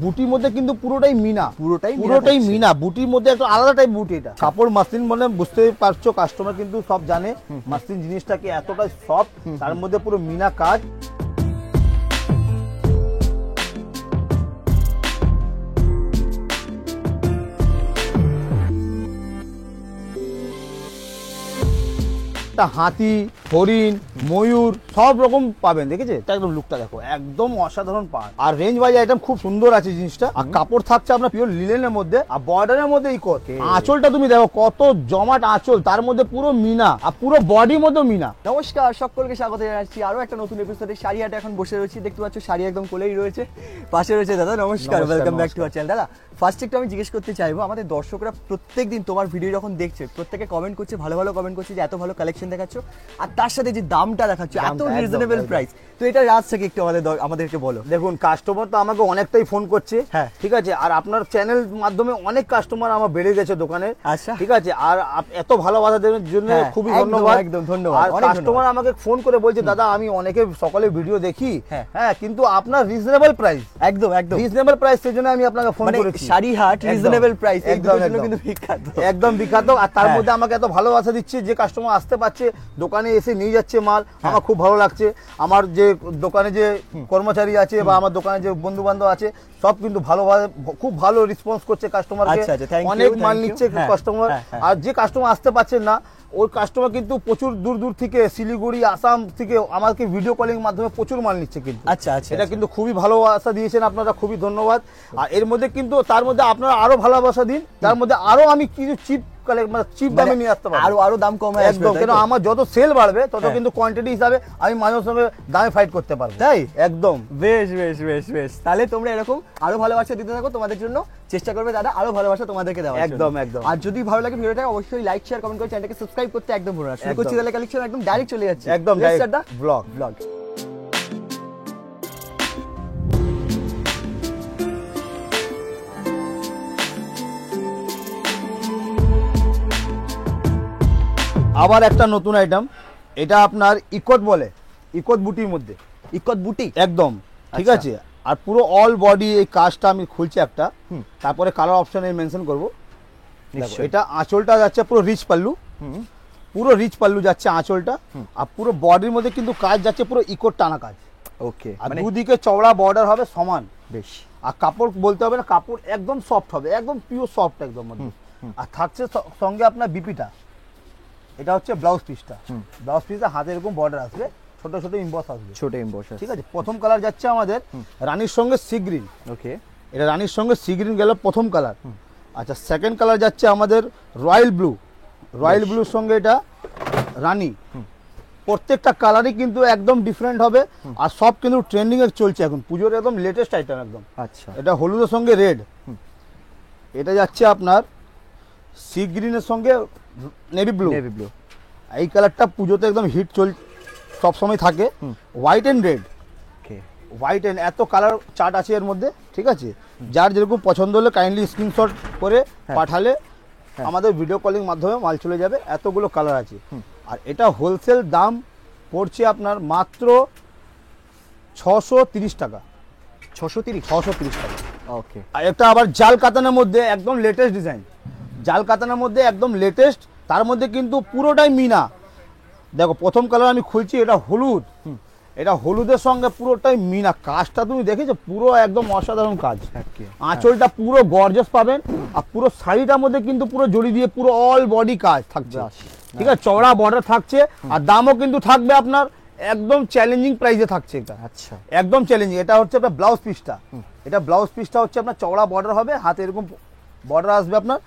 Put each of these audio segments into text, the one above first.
বুটির মধ্যে কিন্তু পুরোটাই মিনা বুটির মধ্যে একটা আলাদা টাইপ বুটি। এটা কাপড় মাসলিন বলে বুঝতে পারছো, কাস্টমার কিন্তু সব জানে মাসলিন জিনিসটা কি এতটা সফট, তার মধ্যে পুরো মিনা কাজ। হাতি, হরিণ, ময়ূর সব রকম পাবেন, দেখেছে একদম লুকটা দেখো, একদম অসাধারণ পান। আর রেঞ্জ ওয়াইজ আইটেম খুব সুন্দর আছে জিনিসটা। আর কাপড় থাকছে আপনার পিওর লিনেনের মধ্যে, আর বর্ডারের মধ্যে ইকো। আঁচলটা তুমি দেখো কত জমাট আঁচল, তার মধ্যে পুরো মিনা, আর পুরো বডির মধ্যে মিনা। নমস্কার, সকলকে স্বাগত জানাচ্ছি আরো একটা নতুন এপিসোডে। শাড়িহাটে এখন বসে রয়েছি, দেখতে পাচ্ছ শাড়ি একদম কোলেই রয়েছে, পাশে রয়েছে দাদা। নমস্কার, welcome back to our channel. দাদা ফার্স্ট একটু আমি জিজ্ঞেস করতে চাইবো, আমাদের দর্শকরা প্রত্যেকদিন তোমার ভিডিও যখন দেখছে, প্রত্যেকে কমেন্ট করছে, ভালো ভালো কমেন্ট করছে যে এত ভালো কালেকশন দেখাচ্ছ, আর তার সাথে যে দামটা দেখাচ্ছ এত রিজনেবল প্রাইস, তো এটা রাজ থেকে একটু আমাদেরকে বলো। দেখুন, কাস্টমার তো আমাকে অনেকটাই ফোন করছে, হ্যাঁ ঠিক আছে, আর আপনার চ্যানেল মাধ্যমে অনেক কাস্টমার আমার বেড়ে গেছে দোকানে, আচ্ছা ঠিক আছে, আর এত ভালোবাসা দেওয়ার জন্য খুবই ধন্যবাদ, একদম ধন্যবাদ। আর কাস্টমার আমাকে ফোন করে বলছে দাদা আমি অনেকে সকালে ভিডিও দেখি, হ্যাঁ কিন্তু আপনার রিজনেবল প্রাইস, একদম রিজনেবল প্রাইস, সেই জন্য আমি আপনাকে ফোন করেছি। শাড়িহাট রিজনেবল প্রাইস একদম কিন্তু বিখ্যাত, একদম বিখ্যাত। আর তার মধ্যে আমাকে এত ভালোবাসা দিচ্ছে যে কাস্টমার আসতে পারছে, দোকানে এসে নিয়ে যাচ্ছে মাল, আমার খুব ভালো লাগছে। আমার যে দোকানে যে কর্মচারী আছে বা আমার দোকানে যে বন্ধু বান্ধব আছে, সব কিন্তু ভালোভাবে খুব ভালো রেসপন্স করছে কাস্টমারকে, অনেক মাল নিচ্ছে কাস্টমার। আর যে কাস্টমার আসতে পারছেন না, ওই কাস্টমার কিন্তু প্রচুর দূর দূর থেকে, শিলিগুড়ি, আসাম থেকে আমাকে ভিডিও কলিং মাধ্যমে প্রচুর মাল নিচ্ছে কিন্তু। আচ্ছা আচ্ছা, এটা কিন্তু খুবই ভালোবাসা দিয়েছেন আপনারা, খুবই ধন্যবাদ। আর এর মধ্যে কিন্তু তার মধ্যে আপনারা আরো ভালোবাসা দিন, তার মধ্যে আরো আমি কিছু চিপ দামে নিয়ে আসতে পারবো, আরো দাম কমে একদম। কেন আমার যত সেল বাড়বে তত কিন্তু কোয়ান্টিটি হিসাবে আমি মানুষের সঙ্গে দামে ফাইট করতে পারবো, তাই একদম। বেশ বেশ বেশ বেশ, তাহলে তোমরা এরকম আরো ভালোবাসা দিতে থাকো, তোমাদের জন্য চেষ্টা করবে দাদা আরো ভালোবাসা তোমাদেরকে দেওয়া। একদম একদম। আর যদি ভালো লাগে ভিডিওটা অবশ্যই লাইক শেয়ার কমেন্ট করে চ্যানেলটাকে সাবস্ক্রাইব করতে একদম ভুলো না। শুরু করছি তাহলে কালেকশন, একদম ডাইরেক্ট চলে যাচ্ছে, একদম ব্লগ। আবার একটা নতুন আইটেম, এটা আপনার ইকোত বলে, ইকোত বুটির মধ্যে, ইকোত বুটি একদম ঠিক আছে। আর পুরো অল বডি এই কাজটা আমি খুলছি একটা, তারপরে কালার অপশনে মেনশন করবো। এটা আঁচলটা যাচ্ছে পুরো রিচ পাল্লু, পুরো রিচ পাল্লু যাচ্ছে আঁচলটা, আর পুরো বডির মধ্যে কিন্তু কাজ যাচ্ছে পুরো ইকোত টানা কাজ। ওকে, আর দুদিকে চওড়া বর্ডার হবে সমান, বেশ। আর কাপড় বলতে হবে না, কাপড় একদম সফট হবে, একদম পিওর সফট একদম। আর থাকছে সঙ্গে আপনার বিপিটা, এটা হচ্ছে ব্লাউজ পিসটা, ব্লাউজ পিসে হাতে এরকম বর্ডার আসবে, ছোট ছোট ইমবস আসবে, ছোট ইমবস, ঠিক আছে। প্রথম কালার যাচ্ছে আমাদের রানীর সঙ্গে সি গ্রিন, ওকে, এটা রানীর সঙ্গে সি গ্রিন গেল প্রথম কালার। আচ্ছা, সেকেন্ড কালার যাচ্ছে আমাদের রয়্যাল ব্লু, রয়্যাল ব্লুর সঙ্গে এটা রানী। প্রত্যেকটা কালারই কিন্তু একদম ডিফারেন্ট হবে, আর সব কিন্তু ট্রেন্ডিং এ চলছে এখন, পুজোর একদম লেটেস্ট আইটেম একদম। আচ্ছা, এটা হলুদের সঙ্গে রেড, এটা যাচ্ছে আপনার সি গ্রিনের সঙ্গে নেভি ব্লু, এই কালারটা পুজোতে একদম হিট সব সময় থাকে। White and red, white and এত কালার চার্ট আছে এর মধ্যে, ঠিক আছে। যার যেরকম পছন্দ হলে কাইন্ডলি স্ক্রিনশট করে পাঠালে আমাদের ভিডিও কলিং মাধ্যমে মাল চলে যাবে, এতগুলো কালার আছে। আর এটা হোলসেল দাম পড়ছে আপনার মাত্র 630 টাকা, 630 টাকা, ওকে। আর এটা আবার জাল কাতানের মধ্যে একদম লেটেস্ট ডিজাইন, জাল কাতানের মধ্যে একদম লেটেস্ট, তার মধ্যে কিন্তু পুরোটাই মিনা। দেখো প্রথম কালার আমি খুলছি, এটা হলুদ, এটা হলুদের সঙ্গে পুরোটাই মিনা, কাজটা তুমি দেখেছো পুরো একদম অসাধারণ কাজ। আঁচলটা পুরো গর্জাস পাবেন, আর পুরো শাড়িটার মধ্যে কিন্তু পুরো জড়ি দিয়ে পুরো অল বডি কাজ থাকছে, ঠিক আছে। চওড়া বর্ডার থাকছে, আর দামও কিন্তু থাকবে আপনার একদম চ্যালেঞ্জিং প্রাইসে থাকছে এটা, আচ্ছা একদম চ্যালেঞ্জিং। এটা হচ্ছে আপনার ব্লাউজ পিসটা, এটা ব্লাউজ পিসটা হচ্ছে আপনার চওড়া বর্ডার হবে, হাতে এরকম বর্ডার আসবে আপনার,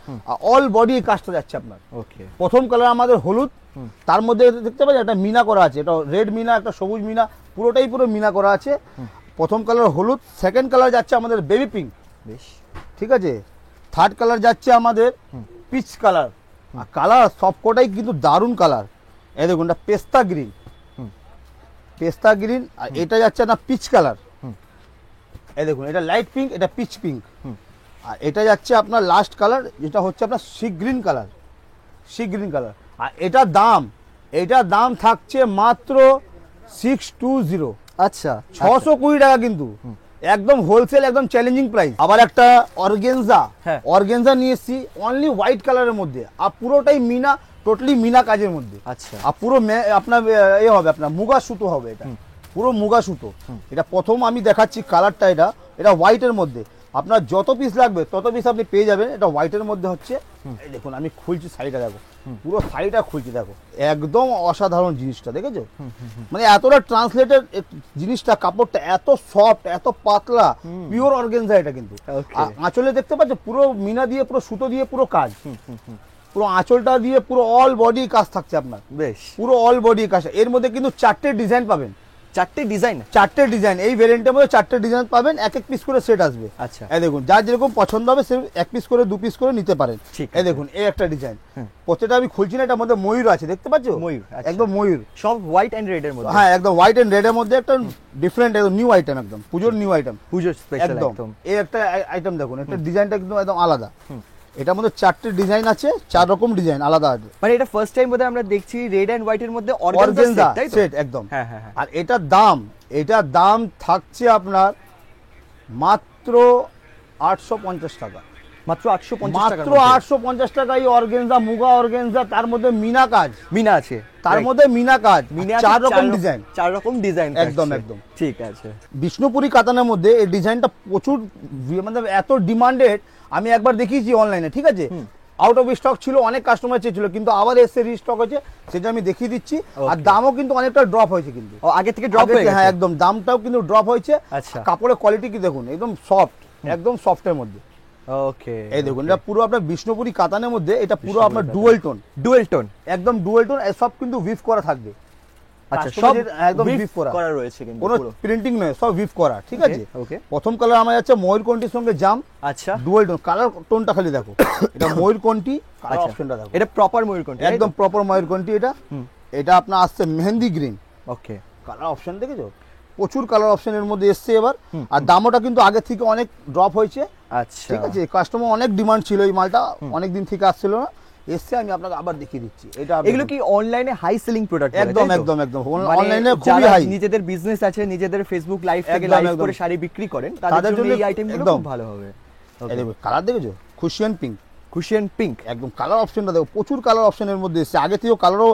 অল বডি কাজটা যাচ্ছে আপনার। ওকে, প্রথম কালার আমাদের হলুদ, তার মধ্যে দেখতে পাচ্ছেন একটা মিনা করা আছে, এটা রেড মিনা, একটা সবুজ মিনা, পুরোটাই পুরো মিনা করা আছে। প্রথম কালার হলুদ, সেকেন্ড কালার যাচ্ছে আমাদের বেবি পিঙ্ক, বেশ ঠিক আছে। থার্ড কালার যাচ্ছে আমাদের পিচ কালার, আর কালার সবকটাই কিন্তু দারুণ কালার। এই দেখুন, এটা পেস্তা গ্রিন, পেস্তা গ্রিন, আর এটা যাচ্ছে না পিচ কালার, এই দেখুন এটা লাইট পিঙ্ক, এটা পিচ পিঙ্ক। আর এটা যাচ্ছে আপনার লাস্ট কালার, যেটা হচ্ছে আপনার sea green colour, sea green colour. আর এটার দাম থাকছে মাত্র 620, আচ্ছা 620 টাকা কিন্তু, একদম হোলসেল, একদম চ্যালেঞ্জিং প্রাইস। আবার একটা অর্গেনজা, হ্যাঁ। অর্গেনজা নিয়ে এসেছি অনলি হোয়াইট কালারের মধ্যে, আর পুরোটাই মিনা, টোটালি মিনা কাজের মধ্যে। আচ্ছা। আর পুরো আপনার এ হবে, আপনার মুগা সুতো হবে, এটা পুরো মুগা সুতো। এটা প্রথম আমি দেখাচ্ছি কালারটা, এটা হোয়াইটের মধ্যে। আপনার যত পিস লাগবে তত পিস আপনি পেয়ে যাবেন। এটা হোয়াইটের মধ্যে হচ্ছে, এই দেখুন আমি খুলছি শাড়িটা, দেখো পুরো শাড়িটা খুলছি, দেখো একদম অসাধারণ জিনিসটা, দেখেছো? মানে এতটা ট্রান্সলেটেড জিনিসটা, কাপড়টা এত সফট, এত পাতলা, পিওর অর্গানজা এটা কিন্তু। আঁচলে দেখতে পাচ্ছ পুরো মিনা দিয়ে, পুরো সুতো দিয়ে পুরো কাজ, পুরো আঁচলটা দিয়ে পুরো অল বডি কাজ থাকছে আপনার, বেশ পুরো অল বডি কাজ। এর মধ্যে কিন্তু 4টে ডিজাইন পাবেন, 4টে ডিজাইন, 4টে ডিজাইন। এই ভেরিয়েন্টের মধ্যে 4টে ডিজাইন পাবেন, এক এক পিস করে সেট আসবে। আচ্ছা। এই দেখুন, যার যেরকম পছন্দ হবে সে এক পিস করে 2 পিস করে নিতে পারেন। ঠিক এই দেখুন, এই একটা ডিজাইন, প্রত্যেকটা আমি খুলছি না, এটার মধ্যে ময়ূর আছে, দেখতে পাচ্ছ? ময়ূর, আচ্ছা। একদম ময়ূর, সব হোয়াইট এন্ড রেড এর মধ্যে। হ্যাঁ একদম হোয়াইট এন্ড রেড এর মধ্যে, একটা ডিফারেন্ট, একদম নিউ আইটেম, একদম পুজোর নিউ আইটেম, পুজোর স্পেশাল একদম। এই একটা আইটেম দেখুন, একটা ডিজাইনটা কিন্তু একদম আলাদা। এটার মধ্যে 4টে ডিজাইন আছে, 4 রকম ডিজাইন আলাদা আছে। মানে এটা ফার্স্ট টাইম বোধহয় আমরা দেখছি রেড এন্ড হোয়াইট এর মধ্যে অর্গানজা অর্গানজা সেট, সেট একদম। হ্যাঁ হ্যাঁ। আর এটার দাম থাকছে আপনার মাত্র 850 টাকা, মাত্র 850 টাকা, মাত্র 850 টাকা। এই অর্গানজা, মুগা অর্গানজা, তার মধ্যে মিনা কাজ, মিনা আছে, তার মধ্যে মিনা কাজ, মিনা 4 রকম ডিজাইন, 4 রকম ডিজাইন, একদম একদম। ঠিক আছে। বিষ্ণুপুরি কাতানের মধ্যে এই ডিজাইনটা প্রচুর, মানে এত ডিমান্ডেড। আমি একবার দেখিয়েছি অনলাইনে, ঠিক আছে, আউট অফ স্টক ছিল, অনেক কাস্টমার চেয়েছিল, কিন্তু আবার এসে রিস্টক হয়েছে, সেটা আমি দেখিয়ে দিচ্ছি। আর দামও কিন্তু অনেকটা ড্রপ হয়েছে কিন্তু, ও আগে থেকে ড্রপ হয়ে গেছে, হ্যাঁ একদম, দামটাও কিন্তু ড্রপ হয়েছে। আচ্ছা। কাপড়ের কোয়ালিটি কি দেখুন, একদম সফট, একদম সফটের মধ্যে। ওকে, এই দেখুন, এটা পুরো আপনার বিষ্ণুপুরি কাতানের মধ্যে, এটা পুরো আপনার ডুয়াল টোন, একদম ডুয়াল টোন, সব কিন্তু উইভ করা থাকবে। আচ্ছা, সব একদম উইভ উইভ করা রয়েছে কিন্তু, কোনো প্রিন্টিং নয়, সব উইভ করা, ঠিক আছে। ওকে। প্রথম কালার আমার যাচ্ছে ময়ূরকণ্ঠীর সঙ্গে জাম, আচ্ছা, ডুয়াল টোন। কালার টোনটা খালি দেখো, এটা ময়ূরকণ্ঠী, কালার অপশনটা দেখো, এটা প্রপার ময়ূরকণ্ঠী, একদম প্রপার ময়ূরকণ্ঠী। এটা আপনার আসছে মেহেন্দি গ্রিন, ওকে। কালার অপশন দেখেছো, প্রচুর কালার অপশনের মধ্যে এসছে এবার। আর দামটা কিন্তু আগে থেকে অনেক ড্রপ হয়েছে, আচ্ছা, ঠিক আছে। কাস্টমার অনেক ডিমান্ড ছিল, এই মালটা অনেক দিন থেকে আসছিল না, এসছে। আমি আপনাকে আবার দেখিয়ে দিচ্ছি। এটা এগুলো কি অনলাইনে হাই সেলিং প্রোডাক্ট? একদম একদম একদম, অনলাইনে খুবই হাই। নিজেদের বিজনেস আছে, নিজেদের ফেসবুক লাইভ থেকে লাইভ করে শাড়ি বিক্রি করেন, তাদের জন্য এই আইটেমগুলো খুব ভালো হবে। এই দেখো কালার দেখেছো, খুশিয়ান পিঙ্ক, খুশিয়ান পিঙ্ক, একদম কালার অপশনটা দেখো, প্রচুর কালার অপশনের মধ্যে এসছে, আগে থেকেও কালারও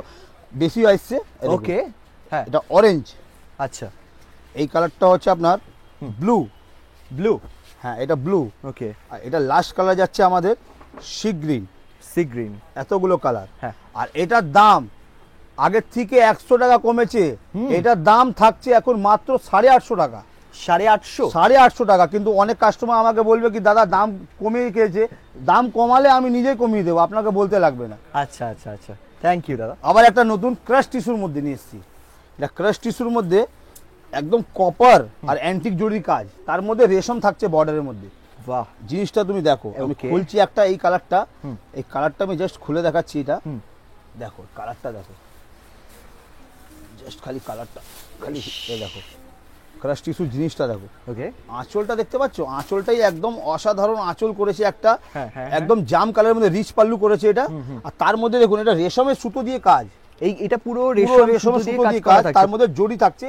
বেশি আসছে। ওকে, হ্যাঁ। এটা অরেঞ্জ, আচ্ছা। এই কালারটা হচ্ছে আপনার ব্লু, হ্যাঁ এটা ব্লু, ওকে। আর এটা লাস্ট কালার যাচ্ছে আমাদের সি গ্রিন, এতগুলো কালার। হ্যাঁ। আর এটার দাম আগের থেকে 100 টাকা কমেছে, এটার দাম থাকছে এখন মাত্র 850 টাকা, 850 টাকা। কিন্তু অনেক কাস্টমার আমাকে বলবে কি দাদা দাম কমে গেছে, দাম কমালে আমি নিজেই কমিয়ে দেবো, আপনাকে বলতে লাগবে না। আচ্ছা আচ্ছা আচ্ছা, থ্যাংক ইউ দাদা। আবার একটা নতুন ক্রাশ টিস্যুর মধ্যে নিয়ে এসেছি। এটা ক্রাশ টিস্যুর মধ্যে একদম কপার আর অ্যান্টিক জরি কাজ, তার মধ্যে রেশম থাকছে বর্ডারের মধ্যে। বাহ, জিনিসটা তুমি দেখো, আমি খুলছি একটা, এই কালারটা আমি জাস্ট খুলে দেখাচ্ছি। এটা দেখো, কালারটা দেখো, জাস্ট খালি কালারটা, খালি এই দেখো ক্রাশ টিস্যু জিনিসটা দেখো। ওকে, আঁচলটা দেখতে পাচ্ছ, আঁচলটাই একদম অসাধারণ আঁচল করেছে একটা, হ্যাঁ, একদম জাম কালারের মধ্যে রিচ পাল্লু করেছে এটা। আর তার মধ্যে দেখুন এটা রেশমের সুতো দিয়ে কাজ, এটা পুরো রেশমের সুতো দিয়ে কাজ, তার মধ্যে জড়ি থাকছে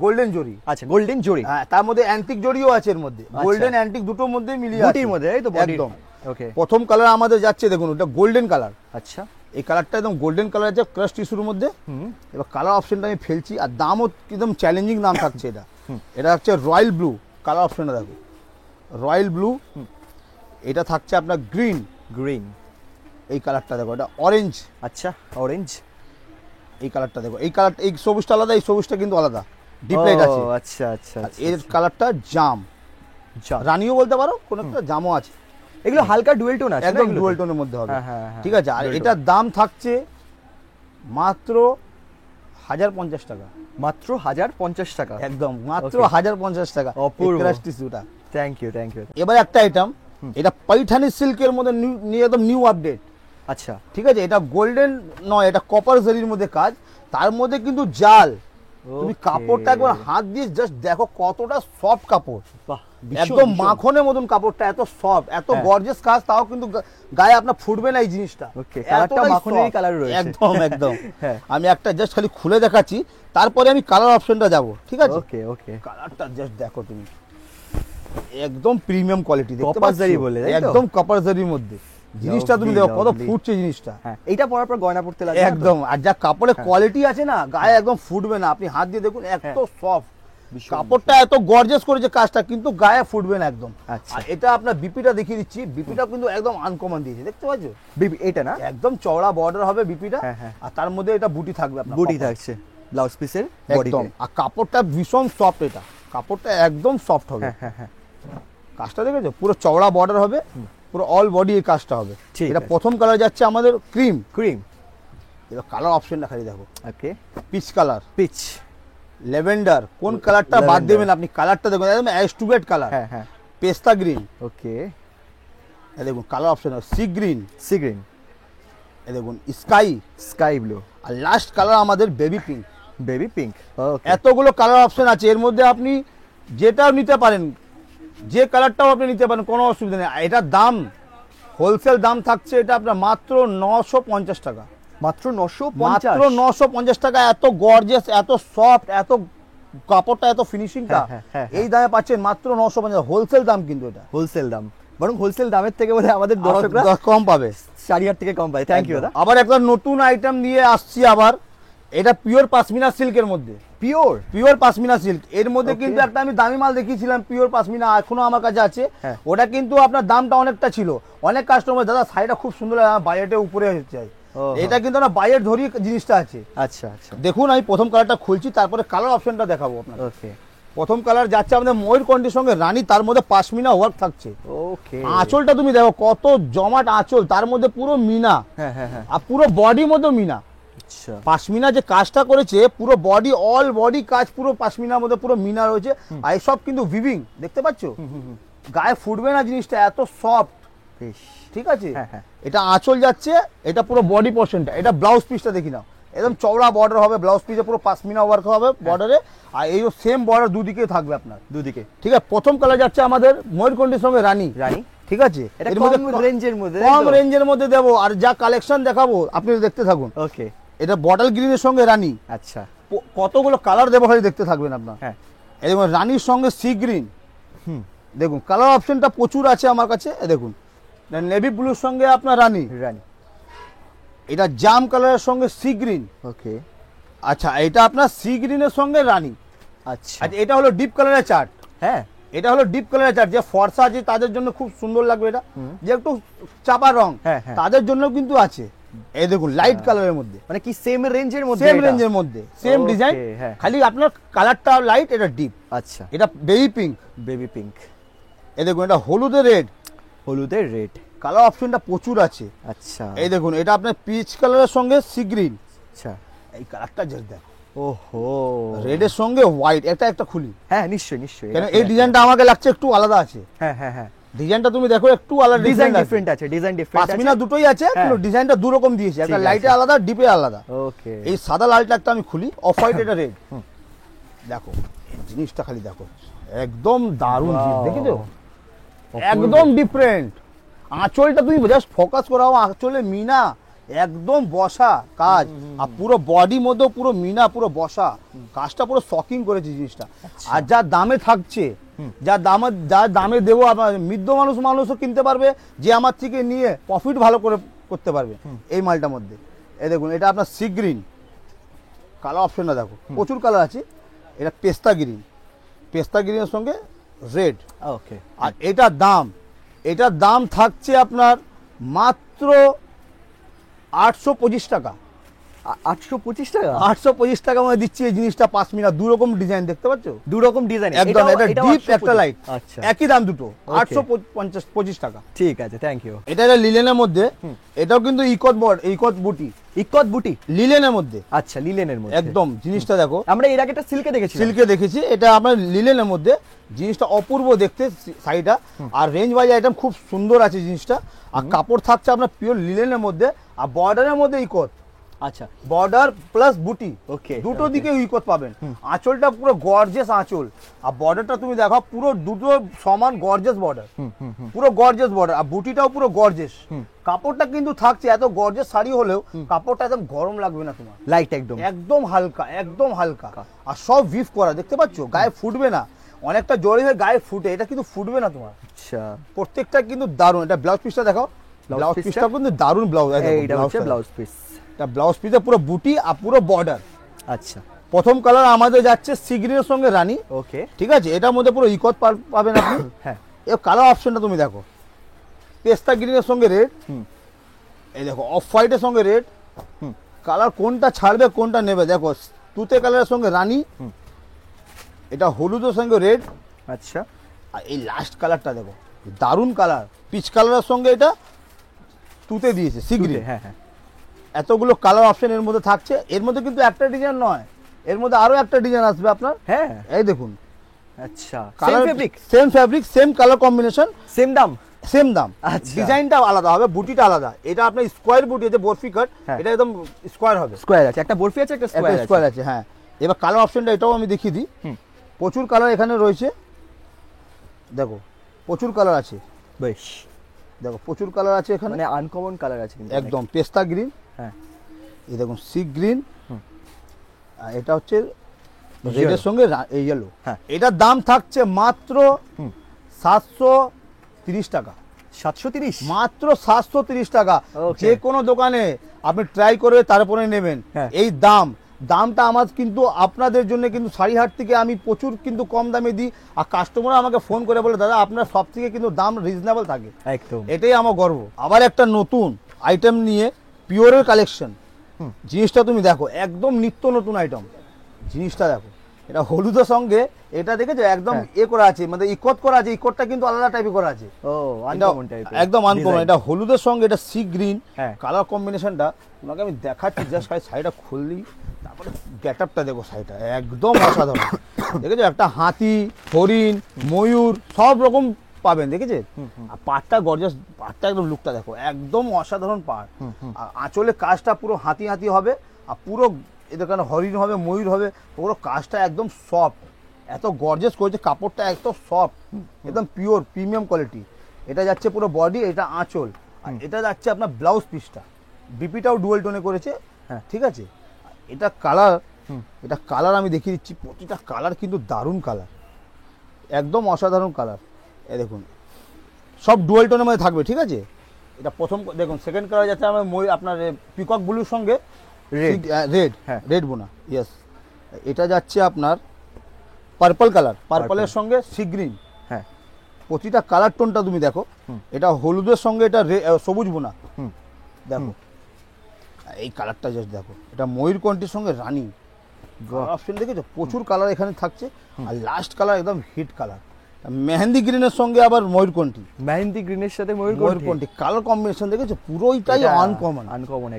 গোল্ডেন জড়ি। আচ্ছা, গোল্ডেন জড়ি, হ্যাঁ, তার মধ্যে অ্যান্টিক জড়িও আছে এর মধ্যে, গোল্ডেন অ্যান্টিক দুটোর মধ্যে মিলিয়ে আছে, বুটির মধ্যে, এই তো একদম। ওকে, প্রথম কালার আমাদের যাচ্ছে দেখুন, এটা গোল্ডেন কালার। আচ্ছা, এই কালারটা একদম গোল্ডেন কালার আছে ক্রাশ টিস্যুর মধ্যে। এবার কালার অপশনটা আমি ফেলছি, আর দামও একদম চ্যালেঞ্জিং দাম থাকছে। এটা হচ্ছে রয়্যাল ব্লু, কালার অপশনটা দেখো, রয়্যাল ব্লু। এটা থাকছে আপনার গ্রিন, এই কালারটা দেখো, এটা অরেঞ্জ। আচ্ছা, অরেঞ্জ, এই কালারটা দেখো, এই কালার, এই সবুজটা আলাদা, এই সবুজটা কিন্তু আলাদা, ডিপ লাইট আছে। আচ্ছা আচ্ছা, এর কালারটা জাম, রানিও বলতে পারো, কোন একটা জামও আছে। এগুলো হালকা ডুয়েল টোন আছে, একদম ডুয়েল টোনের মধ্যে হবে, হ্যাঁ, ঠিক আছে। আর এটার দাম থাকছে মাত্র 1050 টাকা, মাত্র 1050 টাকা, একদম মাত্র 1050 টাকা। অপূর্ব, থ্যাংক ইউ। এবার একটা আইটেম, এটা পাইঠানি সিল্কের মধ্যে একদম নিউ আপডেট। আচ্ছা, ঠিক আছে, এটা গোল্ডেন নয়, এটা কপার জরির মধ্যে কাজ, তার মধ্যে কিন্তু জাল। তুমি কাপড়টা একবার হাত দিয়ে জাস্ট দেখো কতটা সফট কাপড়, একদম মাখনের মতন কাপড়টা, এত সফট, এত গর্জিয়াস কাজ, তাও কিন্তু গায়ে আপনার ফুটবে না এই জিনিসটা। কালারটা মাখনেরই কালার রয়েছে, একদম একদম। আমি একটা জাস্ট খালি খুলে দেখাচ্ছি, তারপরে আমি কালার অপশনটা যাব, ঠিক আছে। ওকে, কালারটা জাস্ট দেখো তুমি, একদম প্রিমিয়াম কোয়ালিটি দেখতে Copper zari পাচ্ছ বলে, তাই তো? একদম কপার জারির মধ্যে জিনিসটা তুমি দেখো কত lovely. ফুটছে জিনিসটা হ্যাঁ এইটা পরার পর গয়না পড়তে লাগে না তো? একদম। আর যা কাপড়ের হ্যাঁ। কোয়ালিটি আছে না গায়ে একদম ফুটবে না, আপনি হাত দিয়ে দেখুন এত হ্যাঁ। সফট, ভীষণ, কাপড়টা এত গর্জিয়াস করেছে কাজটা, কিন্তু গায়ে ফুটবে না একদম। আচ্ছা। আর এটা আপনার বিপিটা দেখিয়ে দিচ্ছি, বিপিটা কিন্তু একদম আনকমন দিয়েছে দেখতে পাচ্ছ, বেবি এটা না একদম চওড়া বর্ডার হবে বিপিটা, হ্যাঁ, হ্যাঁ। আর তার মধ্যে এটা বুটি থাকবে আপনার বুটি copper। থাকছে ব্লাউজ পিসের একদম। বডিতে। আর কাপড়টা ভীষণ সফট, এটা কাপড়টা একদম সফট হবে। হ্যাঁ হ্যাঁ হ্যাঁ কাজটা দেখেছো পুরো চওড়া বর্ডার হবে, পুরো অল বডি এই কাজটা হবে। ঠিক এটা আছে। প্রথম কালার যাচ্ছে আমাদের ক্রিম, ক্রিম। এটা কালার অপশনটা খালি দেখো, ওকে পিচ কালার, পিচ। লেভেন্ডার, কোন কালারটা বাদ lavender। দেবেন আপনি, কালারটা দেখুন একদম অ্যাস্টুগেট কালার, হ্যাঁ হ্যাঁ পেস্তা গ্রিন, ওকে এই দেখুন colour option sea green, sea green, এই দেখুন স্কাই, স্কাই ব্লু, আর লাস্ট কালার আমাদের baby pink. Baby pink. Okay এতগুলো কালার অপশন আছে, এর মধ্যে আপনি যেটাও নিতে পারেন, যে কালারটাও আপনি নিতে পারেন, কোনো অসুবিধা নেই। এটার দাম হোলসেল দাম থাকছে এটা আপনার মাত্র 950 টাকা, মাত্র 950। মাত্র 950 টাকা। এত গর্জিয়াস, এত সফট, এত কাপড়টা, এত ফিনিশিংটা হ্যাঁ, হ্যাঁ, হ্যাঁ। এই দামে পাচ্ছেন মাত্র 950, হোলসেল দাম কিন্তু এটা হোলসেল দাম, বরং হোলসেল দামের থেকে বলে আমাদের দর্শকরা কম পাবে, শাড়িহাট থেকে কম পায়। থ্যাংক ইউ দাদা। আবার একটা নতুন আইটেম নিয়ে আসছি আবার, এটা পিওর পাশমিনা সিল্কের মধ্যে, পিওর। Pure pashmina silk. এর মধ্যে Okay. কিন্তু একটা আমি দামি মাল দেখিয়েছিলাম পিওর পাশমিনা, এখনো আমার কাছে আছে। হ্যাঁ। ওটা কিন্তু আপনার দামটা অনেকটা ছিল, অনেক কাস্টমার দাদা শাড়িটা খুব সুন্দর লাগে, আমার বাজেটের উপরে চাই। ও, এটা কিন্তু না বাজেট ধরিয়ে জিনিসটা আছে। আচ্ছা আচ্ছা দেখুন আমি প্রথম কালারটা খুলছি, তারপরে কালার অপশনটা দেখাবো আপনার। ওকে প্রথম কালার যাচ্ছে আমাদের ময়ূর কন্ডির সঙ্গে রানী, তার মধ্যে পাশমিনা ওয়ার্ক থাকছে। ওকে আঁচলটা তুমি দেখো কত জমাট আঁচল, তার মধ্যে পুরো মিনা, হ্যাঁ হ্যাঁ হ্যাঁ আর পুরো বডির মধ্যে মিনা। আচ্ছা পাশমিনা যে কাজটা করেছে পুরো বডি, অল বডি কাজ পুরো পাশমিনার মধ্যে পুরো মিনা রয়েছে। আর সব কিন্তু ভিভিং দেখতে পাচ্ছ, গায়ে ফুটবে না জিনিসটা, এত সফট। বেশ ঠিক আছে, হ্যাঁ, হ্যাঁ। এটা আঁচল যাচ্ছে, এটা পুরো বডি পোর্শনটা। এটা ব্লাউজ পিসটা দেখি নাও, একদম চওড়া বর্ডার হবে, ব্লাউজ পিসে পুরো পাশমিনা ওয়ার্ক হবে বর্ডারে, আর এই সেম বর্ডার দুদিকে থাকবে আপনার। দুদিকে। ঠিক আছে, প্রথম কালার যাচ্ছে আমাদের ময়ূরকণ্ঠীর সঙ্গে রানী। রানী। ঠিক আছে, এটা এর কম মধ্যে রেঞ্জের মধ্যে, কম রেঞ্জের মধ্যে দেবো, আর যা কালেকশন দেখাবো আপনি দেখতে থাকুন। ওকে এটা বটল গ্রিনের সঙ্গে রানী, আচ্ছা কতগুলো কালার দেবো খালি দেখতে থাকবেন আপনার। হ্যাঁ এই দেখুন রানীর সঙ্গে সি গ্রিন, দেখুন কালার অপশনটা প্রচুর আছে আমার কাছে। এই দেখুন নেভি ব্লুর সঙ্গে আপনার রানী, রানী। এটা জাম কালারের সঙ্গে সি গ্রিন। ওকে আচ্ছা, এটা আপনার সি গ্রিনের সঙ্গে রানী। আচ্ছা আচ্ছা, এটা হলো ডিপ কালারের চার্ট। হ্যাঁ এটা হলো ডিপ কালারের চার্ট, যে ফর্সা আছে তাদের জন্য খুব সুন্দর লাগবে এটা, যে একটু চাপা রং হ্যাঁ, হ্যাঁ। তাদের জন্য কিন্তু আছে। এই দেখুন লাইট কালারের মধ্যে, মানে কি সেম রেঞ্জের মধ্যে? সেম এটা? রেঞ্জের মধ্যে, সেম Okay, ডিজাইন, হ্যাঁ। খালি আপনার কালারটা লাইট, এটা ডিপ। আচ্ছা এটা বেবি পিঙ্ক। Baby pink. এই দেখুন এটা হলুদের রেড, হলুদের রেড। কালার অপশনটা প্রচুর আছে। আচ্ছা এই দেখুন এটা আপনার পিচ কালারের সঙ্গে সি গ্রিন, আচ্ছা এই কালারটা জাস্ট দেখো, ওহো রেডের সঙ্গে হোয়াইট। একটা খুলি, হ্যাঁ নিশ্চয়ই নিশ্চয়ই। কেন এই ডিজাইনটা আমাকে লাগছে একটু আলাদা আছে। হ্যাঁ হ্যাঁ হ্যাঁ ডিজাইনটা তুমি দেখো একটু আলাদা, ডিজাইন ডিফারেন্ট আছে, ডিজাইন ডিফারেন্ট আছে। পাশমিনা দুটোই আছে, হ্যাঁ। কিন্তু ডিজাইনটা দু রকম দিয়েছে, একটা ঠিক আছে। লাইটে আলাদা, ডিপে আলাদা। ওকে এই সাদা লালটা একটা আমি খুলি, অফ হোয়াইট এটা রেড। দেখো এই জিনিসটা খালি দেখো, একদম দারুণ জিনিস, Wow. দেখেছো একদম ডিফারেন্ট। আঁচলটা তুমি জাস্ট ফোকাস করাও, আঁচলে মিনা একদম বসা কাজ, আর পুরো বডি মধ্যে পুরো মিনা, পুরো বসা কাজটা, পুরো শকিং করেছে জিনিসটা। আর যা দামে থাকছে, যা দামে দেবো, আপনার মৃদ্ধ মানুষও কিনতে পারবে, যে আমার থেকে নিয়ে প্রফিট ভালো করে করতে পারবে এই মালটার মধ্যে। এই দেখুন এটা আপনার সি গ্রিন, কালার অপশনটা দেখো প্রচুর কালার আছে। এটা পেস্তা গ্রিন, পেস্তা গ্রিনের সঙ্গে রেড। ওকে আর এটার দাম থাকছে আপনার মাত্র 825 টাকা। 825 টাকা? 825 টাকা মানে দিচ্ছি এই জিনিসটা, পাশমিনা দু রকম ডিজাইন দেখতে পাচ্ছ, দু রকম ডিজাইন একদম এটা ডিপ একটা লাইট, আচ্ছা একই দাম দুটো, 825 টাকা। ঠিক আছে, থ্যাংক ইউ। এটা লিলেনের মধ্যে, এটাও কিন্তু ইকত বুটি, ইকত বুটি লিলেনের মধ্যে, আচ্ছা লিলেনের মধ্যে একদম জিনিসটা দেখো। আমরা এর আগে একটা সিল্কে দেখেছি। সিল্কে দেখেছি, এটা আপনার লিলেনের মধ্যে, জিনিসটা অপূর্ব দেখতে শাড়িটা। আর রেঞ্জ ওয়াইজ আইটেম খুব সুন্দর আছে জিনিসটা। আর কাপড় থাকছে আপনার পিওর লিলেনের মধ্যে, আর বর্ডারের মধ্যে ইকত, আচ্ছা বর্ডার প্লাস বুটি, ওকে দুটো দিকে ইকত পাবেন। আঁচলটা পুরো গর্জিয়াস আঁচল, আর বর্ডারটা তুমি দেখো পুরো দুটো সমান গর্জিয়াস বর্ডার, পুরো গর্জিয়াস বর্ডার, আর বুটিটাও পুরো গর্জিয়াস। কাপড়টা কিন্তু থাকছে, এত গর্জিয়াস শাড়ি হলেও কাপড়টা একদম গরম লাগবে না তোমার, লাইট একদম একদম হালকা, একদম হালকা। আর সব ভিভ করা দেখতে পাচ্ছ, গায়ে ফুটবে না। অনেকটা জড়ি হয়ে গায়ে ফুটে, এটা কিন্তু ফুটবে না তোমার। আচ্ছা, প্রত্যেকটা কিন্তু দারুণ। এটা ব্লাউজ পিসটা দেখাও, ব্লাউজ পিসটা কিন্তু দারুণ ব্লাউজ। এইটা হচ্ছে ব্লাউজ পিস। এটা ব্লাউজ পিসে পুরো বুটি আর পুরো বর্ডার। আচ্ছা, প্রথম কালার আমাদের যাচ্ছে সি গ্রিনের সঙ্গে রানী। ওকে, ঠিক আছে, এটার মধ্যে পুরো ইকত পাবেন আপনি। হ্যাঁ, এই কালার অপশনটা তুমি দেখো, পেস্তা গ্রিনের সঙ্গে রেড, এই দেখো অফ হোয়াইটের সঙ্গে রেড। কালার কোনটা ছাড়বে কোনটা নেবে দেখো, তুতে কালারের সঙ্গে রানী, এটা হলুদের সঙ্গে রেড। আচ্ছা, আর এই লাস্ট কালারটা দেখো, দারুণ কালার, পিচ কালারের সঙ্গে এটা তুতে দিয়েছে সি গ্রিন। হ্যাঁ হ্যাঁ, এতগুলো কালার অপশন এর মধ্যে থাকছে। এর মধ্যে কিন্তু একটা ডিজাইন নয়, এর মধ্যে আরো একটা ডিজাইন আসবে আপনার। হ্যাঁ, এই দেখুন, আচ্ছা, same fabric same colour combination, same দাম, সেম দাম। আচ্ছা, ডিজাইনটা আলাদা হবে, বুটিটা আলাদা। এটা আপনার স্কোয়ার বুটি আছে, বরফি কাট, এটা একদম স্কোয়ার হবে। স্কোয়ার আছে, একটা বরফি আছে, একটা স্কোয়ার আছে। হ্যাঁ, এবার কালার অপশনটা এটাও আমি দেখিয়ে দিই। প্রচুর কালার এখানে রয়েছে, দেখো প্রচুর কালার আছে। বেশ, দেখো প্রচুর কালার আছে এখানে, মানে আনকমন কালার আছে কিন্তু একদম পেস্তা গ্রিন। হ্যাঁ, এই দেখুন সি গ্রিন, আর এটা হচ্ছে রেডের সঙ্গে ইয়েলো। হ্যাঁ, এটার দাম থাকছে মাত্র 730 টাকা। 730, মাত্র 730 টাকা। Okay. যে কোনো দোকানে আপনি ট্রাই করে তারপরে নেবেন। হ্যাঁ। এই দামটা আমার কিন্তু আপনাদের জন্য কিন্তু শাড়িহাট থেকে আমি প্রচুর কিন্তু কম দামে দিই। আর কাস্টমার আমাকে ফোন করে বলে দাদা আপনার সব থেকে কিন্তু দাম রিজনেবল থাকে। একদম, এটাই আমার গর্ব। আবার একটা নতুন আইটেম নিয়ে, পিওরের কালেকশন। জিনিসটা তুমি দেখো, একদম নিত্য নতুন আইটেম। জিনিসটা দেখো, এটা হলুদের সঙ্গে এটা দেখেছো একদম করা আছে, মানে ইকত করা আছে। ইকতটা কিন্তু আলাদা টাইপে করা আছে। ও আনকমন টাইপের, একদম আনকমন। এটা হলুদের সঙ্গে এটা সি গ্রিন হ্যাঁ, কালার কম্বিনেশনটা তোমাকে আমি দেখাচ্ছি। জাস্ট শাড়িটা খুললি, তারপরে গেটআপটা দেখো, শাড়িটা একদম অসাধারণ। দেখেছো, একটা হাতি, হরিণ, ময়ূর সব রকম পাবেন, দেখেছে? আর পাড়টা গর্জাস, পাড়টা একদম লুকটা দেখো, একদম অসাধারণ পাড়। আর আঁচলে কাজটা পুরো হাতি হাতি হবে, আর পুরো এদের কারণে হরিণ হবে, ময়ূর হবে, পুরো কাজটা একদম সফট। এত গর্জাস করেছে, কাপড়টা একদম সফট, একদম পিওর প্রিমিয়াম কোয়ালিটি। এটা যাচ্ছে পুরো বডি, এটা আঁচল, আর এটা যাচ্ছে আপনার ব্লাউজ পিসটা। বিপিটাও ডুয়েল টোনে করেছে। হ্যাঁ, ঠিক আছে। এটা কালার আমি দেখিয়ে দিচ্ছি। প্রতিটা কালার কিন্তু দারুণ কালার, একদম অসাধারণ কালার। এই দেখুন, সব ডুয়েল টোনের মধ্যে থাকবে, ঠিক আছে। এটা প্রথম দেখুন, সেকেন্ড কালার যাচ্ছে আমার আপনার পিকক ব্লুর সঙ্গে রেড। হ্যাঁ, রেড বোনা, ইয়েস। এটা যাচ্ছে আপনার পার্পল কালার, পার্পলের সঙ্গে সি গ্রিন। হ্যাঁ, প্রতিটা কালার টোনটা তুমি দেখো। এটা হলুদের সঙ্গে এটা সবুজ বোনা, দেখো এই কালারটা জাস্ট দেখো। এটা ময়ূরকণ্ঠীর সঙ্গে রানী অপশন দেখেছো, প্রচুর কালার এখানে থাকছে। আর লাস্ট কালার একদম হিট কালার, মেহেন্দি গ্রিনের সঙ্গে আবার ময়ূরকণ্ঠী। মেহেন্দি গ্রিনের সাথে ময়ূরকণ্ঠী কালার কম্বিনেশন দেখেছো, পুরোটাই আনকমন।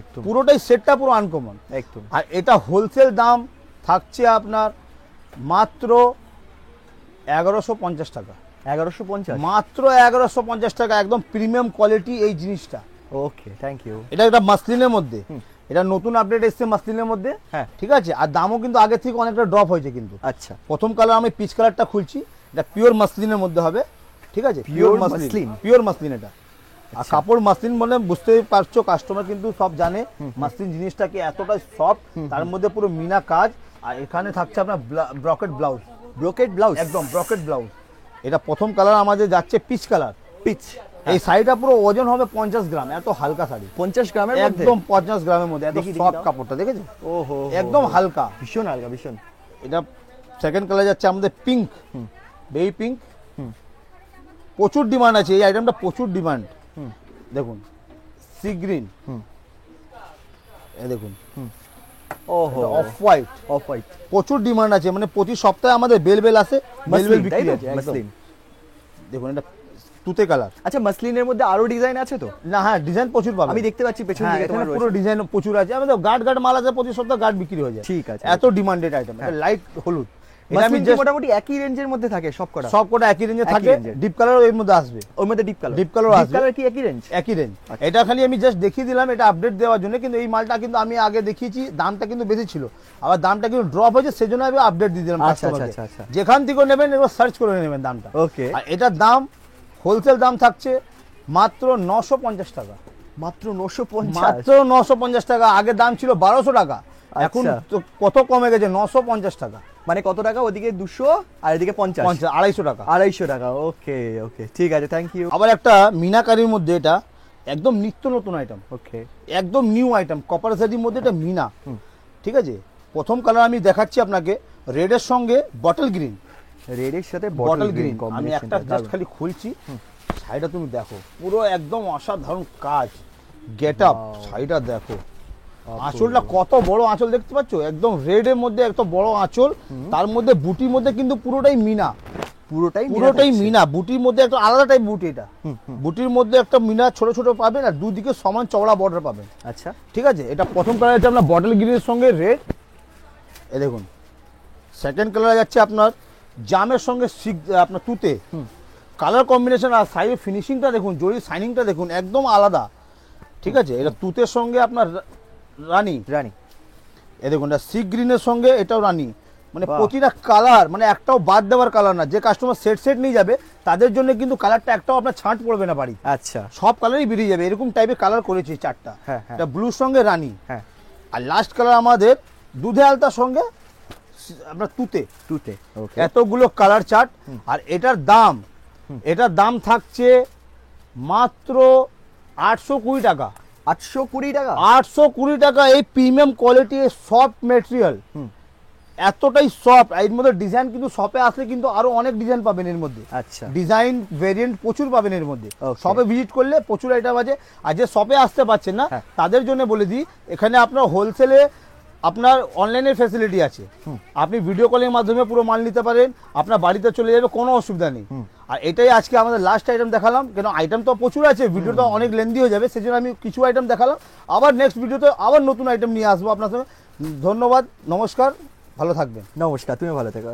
একদম পুরোটাই সেটটা পুরো আনকমন একদম। আর এটা হোলসেল দাম থাকছে আপনার মাত্র 1150 টাকা। 1150, মাত্র 1150 টাকা, একদম প্রিমিয়াম কোয়ালিটি এই জিনিসটা। ওকে, থ্যাংক ইউ। এটা একটা মাসলিনের মধ্যে, এটা নতুন আপডেট এসেছে মাসলিনের মধ্যে। হ্যাঁ, ঠিক আছে। আর দামও কিন্তু আগে থেকে অনেকটা ড্রপ হয়েছে কিন্তু। আচ্ছা, প্রথম কালার আমি পিচ কালারটা খুলছি, এটা পিওর মাসলিনের মধ্যে হবে, ঠিক আছে। পিওর মাসলিন, পিওর মাসলিন এটা। আর কাপড় মাসলিন বলে বুঝতেই পারছো, কাস্টমার কিন্তু সব জানে মাসলিন জিনিসটাকে এতটা সফট, তার মধ্যে পুরো মিনা কাজ। আর এখানে থাকছে আপনার ব্রকেট ব্লাউজ। ব্রকেট ব্লাউজ, একদম ব্রকেট ব্লাউজ। এটা প্রথম কালার আমাদের যাচ্ছে পিচ কালার, পিচ। এই শাড়িটা পুরো ওজন হবে 50 গ্রাম, এত হালকা শাড়ি। 50 গ্রামের মধ্যে, একদম 50 গ্রামের মধ্যে, এত সফট কাপড়টা দেখেছো। ওহো, একদম হালকা, ভীষণ হালকা, ভীষণ। এটা সেকেন্ড কালার যাচ্ছে আমাদের পিঙ্ক, বেবি পিঙ্ক। প্রচুর ডিমান্ড আছে এই আইটেমটা, প্রচুর ডিমান্ড। দেখুন সি গ্রিন, এই দেখুন ওহো, অফ হোয়াইট, অফ হোয়াইট। প্রচুর ডিমান্ড আছে, মানে প্রতি সপ্তাহে আমাদের বেল আসে, বেল বিক্রি আছে। মাসলিন দেখুন, এটা তুতে কালার। আচ্ছা, মাসলিনের মধ্যে আরো ডিজাইন আছে তো? না, হ্যাঁ, ডিজাইন প্রচুর পাবেন। আমি দেখতে পাচ্ছি পেছন দিকে তোমার পুরো ডিজাইন প্রচুর আছে। আমাদের গার্ড মাল আছে, প্রতি সপ্তাহে গার্ড বিক্রি হয়ে যায়। ঠিক আছে, এত ডিমান্ডেড আইটেম। এটা লাইট হলুদ, মাসলিন মোটামুটি একই রেঞ্জের মধ্যে থাকে সবকটা একই রেঞ্জে থাকে। ডিপ কালার এর মধ্যে আসবে, ওর মধ্যে ডিপ কালার আসবে। কালার কি একই রেঞ্জ? একই রেঞ্জ। এটা খালি আমি জাস্ট দেখিয়ে দিলাম, এটা আপডেট দেওয়ার জন্য। কিন্তু এই মালটা কিন্তু আমি আগে দেখিয়েছি, দামটা কিন্তু বেশি ছিল, আবার দামটা কিন্তু ড্রপ হয়েছে, সেজন্য আমি আপডেট দিয়ে দিলাম। আচ্ছা আচ্ছা আচ্ছা, যেখান থেকে নেবেন এবার সার্চ করে নেবেন দামটা। ওকে। আর এটার দাম হোলসেল দাম থাকছে মাত্র 950 টাকা। মাত্র 950? মাত্র 950 টাকা। আগে দাম ছিল 1200 টাকা, এখন কত কমে গেছে, 950 টাকা। মানে কত টাকা? ওদিকে 200 আর এদিকে 50। 250 টাকা। 250 টাকা। ওকে ওকে, ঠিক আছে, থ্যাংক ইউ। আবার একটা মিনাকারির মধ্যে, এটা একদম নিত্য নতুন আইটেম, ওকে, একদম নিউ আইটেম, কপার শাড়ির মধ্যে এটা মিনা। ঠিক আছে, প্রথম কালার আমি দেখাচ্ছি আপনাকে, রেডের সঙ্গে বটল গ্রিন। রেডের সাথে বটল গ্রিন আমি একটা জাস্ট খালি খুলছি, শাড়িটা তুমি দেখো, পুরো একদম অসাধারণ কাজ, গেট আপ, শাড়িটা দেখো, আঁচলটা কত বড় আঁচল দেখতে পাচ্ছ, একদম রেডের মধ্যে এত বড় আঁচল, তার মধ্যে বুটির মধ্যে কিন্তু পুরোটাই মিনা, পুরোটাই মিনা, বুটির মধ্যে একটা আলাদা টাইপ বুটি, এটা বুটির মধ্যে একটা মিনা ছোট ছোট পাবেন, আর দুদিকে সমান চওড়া বর্ডার পাবেন। আচ্ছা, ঠিক আছে, এটা প্রথম কালার হচ্ছে আপনার বটল গ্রিনের সঙ্গে রেড, এ দেখুন। সেকেন্ড কালার যাচ্ছে আপনার জামের সঙ্গে আপনার তুতে, কালার কম্বিনেশন আর সাইডের ফিনিশিংটা দেখুন, জরির শাইনিংটা দেখুন, একদম আলাদা। ঠিক আছে, এটা তুতের সঙ্গে আপনার রানী, এ দেখুন, এটা সি গ্রিনের সঙ্গে এটাও রানী, মানে প্রতিটা কালার মানে একটাও বাদ দেওয়ার কালার না। যে কাস্টমার সেট নিয়ে যাবে তাদের জন্য কিন্তু কালারটা একটাও আপনার ছাঁট পড়বে না বাড়ি। আচ্ছা, সব কালারই বেরিয়ে যাবে, এরকম টাইপের কালার করেছি চারটা। এটা ব্লুর সঙ্গে রানী, আর লাস্ট কালার আমাদের দুধে আলতার সঙ্গে আপনার তুতে। এতগুলো কালার চার্ট, আর এটার দাম থাকছে মাত্র 820 টাকা। 820 টাকা? 820 টাকা। এই প্রিমিয়াম কোয়ালিটি সফট মেটেরিয়াল, এতটাই সফট। এর মধ্যে ডিজাইন কিন্তু শপে আসলে কিন্তু আরো অনেক ডিজাইন পাবেন এর মধ্যে। আচ্ছা, ডিজাইন ভেরিয়েন্ট প্রচুর পাবেন এর মধ্যে। শপে ভিজিট করলে প্রচুর আইটেম আছে। আর যে শপে আসতে পারছেন না তাদের জন্য বলে দিই, এখানে আপনার হোলসেলে আপনার অনলাইনের ফ্যাসিলিটি আছে, আপনি ভিডিও কলের মাধ্যমে পুরো মাল নিতে পারেন, আপনার বাড়িতে চলে যাবে, কোনো অসুবিধা নেই। আর এটাই আজকে আমাদের লাস্ট আইটেম দেখালাম, কেন আইটেম তো প্রচুর আছে, ভিডিওটা অনেক লেন্দি হয়ে যাবে, সেজন্য আমি কিছু আইটেম দেখালাম। আবার নেক্সট ভিডিওতে আবার নতুন আইটেম নিয়ে আসবো আপনার সঙ্গে। ধন্যবাদ, নমস্কার, ভালো থাকবেন। নমস্কার, তুমি ভালো থেকো।